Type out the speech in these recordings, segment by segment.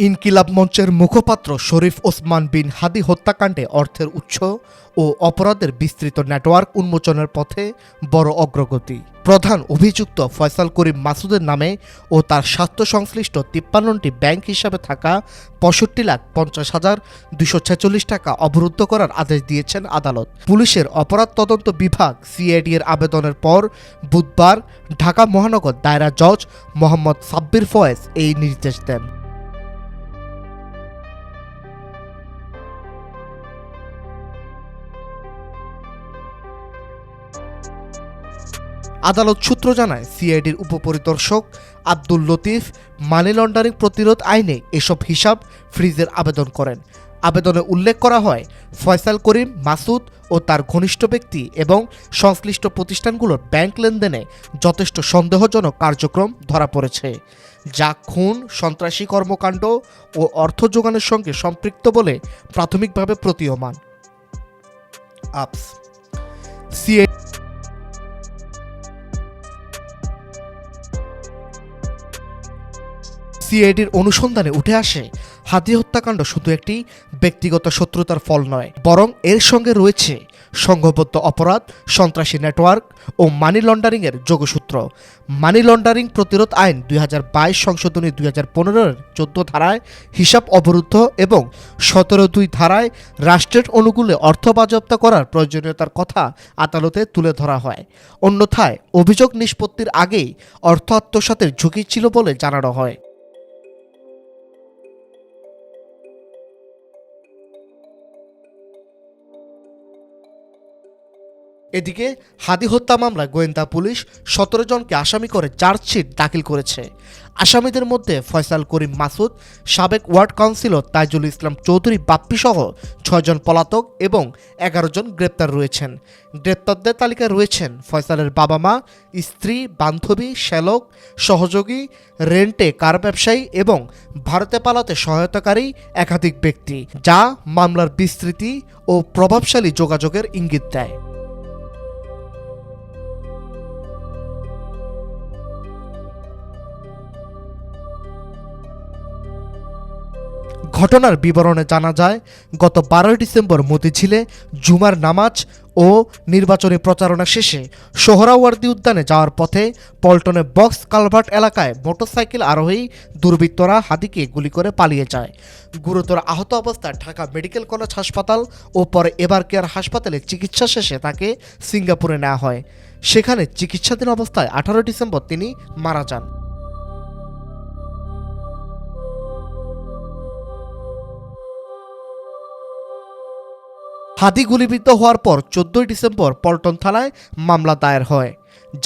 ইনকিলাব মঞ্চের মুখপাত্র শরীফ ওসমান বিন হাদি হত্যাকাণ্ডে অর্থের উৎস ও অপরাধের বিস্তৃত নেটওয়ার্ক উন্মোচনের পথে বড় অগ্রগতি। প্রধান অভিযুক্ত ফয়সাল করিম মাসুদের নামে ও তার স্বাস্থ্য সংশ্লিষ্ট 53টি ব্যাংক হিসাবে থাকা 65,50,246 টাকা অবরুদ্ধ করার আদেশ দিয়েছেন আদালত। পুলিশের অপরাধ তদন্ত বিভাগ সিআইডি এর আবেদনের পর বুধবার ঢাকা মহানগর দায়রা জজ মোহাম্মদ সাব্বির ফয়েজ এই নির্দেশ দেন। আদালত সূত্র জানায়, সিআইডির উপপরিদর্শক আব্দুল লতিফ মানি লন্ডারিং প্রতিরোধ আইনে এসব হিসাব ফ্রিজের আবেদন করেন। আবেদনে উল্লেখ করা হয়, ফয়সাল করিম মাসুদ ও তার ঘনিষ্ঠ ব্যক্তি এবং সংশ্লিষ্ট প্রতিষ্ঠানগুলোর ব্যাংক লেনদেনে যথেষ্ট সন্দেহজনক কার্যক্রম ধরা পড়েছে, যা খুন, সন্ত্রাসী কর্মকাণ্ড ও অর্থ যোগানের সঙ্গে সম্পৃক্ত বলে প্রাথমিকভাবে প্রতীয়মান। সিআইডির অনুসন্ধানে উঠে আসে, হাদি হত্যাকাণ্ড শুধু একটি ব্যক্তিগত শত্রুতার ফল নয়, বরং এর সঙ্গে রয়েছে সংঘবদ্ধ অপরাধ, সন্ত্রাসী নেটওয়ার্ক ও মানি লন্ডারিংয়ের যোগসূত্র। মানি লন্ডারিং প্রতিরোধ আইন 2022 সংশোধনী 2015-এর 14 ধারায় হিসাব অবরুদ্ধ এবং 17(2) ধারায় রাষ্ট্রের অনুকূলে অর্থ বাজেয়াপ্ত করার প্রয়োজনীয়তার কথা আদালতে তুলে ধরা হয়। অন্যথায় অভিযোগ নিষ্পত্তির আগেই অর্থ আত্মসাতের ঝুঁকি ছিল বলে জানানো হয়। এদিকে হাদি হত্যা মামলায় গোয়েন্দা পুলিশ 17 জনকে আসামি করে চার্জশিট দাখিল করেছে। আসামিদের মধ্যে ফয়সাল করিম মাসুদ, সাবেক ওয়ার্ড কাউন্সিলর তাইজুল ইসলাম চৌধুরী বাপ্পি সহ 6 জন পলাতক এবং 11 জন গ্রেপ্তার রয়েছেন। গ্রেপ্তারদের তালিকায় রয়েছেন ফয়সালের বাবা মা, স্ত্রী, বান্ধবী, শ্যালক, সহযোগী, রেন্টে কার ব্যবসায়ী এবং ভারতে পালাতে সহায়তাকারী একাধিক ব্যক্তি, যা মামলার বিস্তৃতি ও প্রভাবশালী যোগাযোগের ইঙ্গিত দেয়। ঘটনার বিবরণে জানা যায়, গত 12 ডিসেম্বর মতিঝিলে জুমার নামাজ ও নির্বাচনী প্রচারণা শেষে সোহরাওয়ার্দী উদ্যানে যাওয়ার পথে পল্টনে বক্স কালভার্ট এলাকায় মোটরসাইকেল আরোহী দুর্বৃত্তরা হাদিকে গুলি করে পালিয়ে যায়। গুরুতর আহত অবস্থায় ঢাকা মেডিকেল কলেজ হাসপাতাল ও পরে এভার কেয়ার হাসপাতালে চিকিৎসা শেষে তাকে সিঙ্গাপুরে নেওয়া হয়। সেখানে চিকিৎসাধীন অবস্থায় 18 ডিসেম্বর তিনি মারা যান। হাদি গুলিবিদ্ধ হওয়ার পর 14 ডিসেম্বর পল্টন থানায় মামলা দায়ের হয়,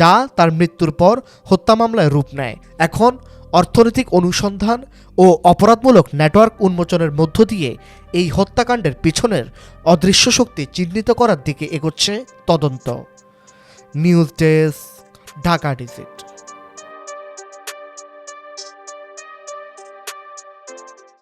যা তার মৃত্যুর পর হত্যা মামলায় রূপ নেয়। এখন অর্থনৈতিক অনুসন্ধান ও অপরাধমূলক নেটওয়ার্ক উন্মোচনের মধ্য দিয়ে এই হত্যাকাণ্ডের পিছনের অদৃশ্য শক্তি চিহ্নিত করার দিকে এগোচ্ছে তদন্ত। News desk, Dhaka digit.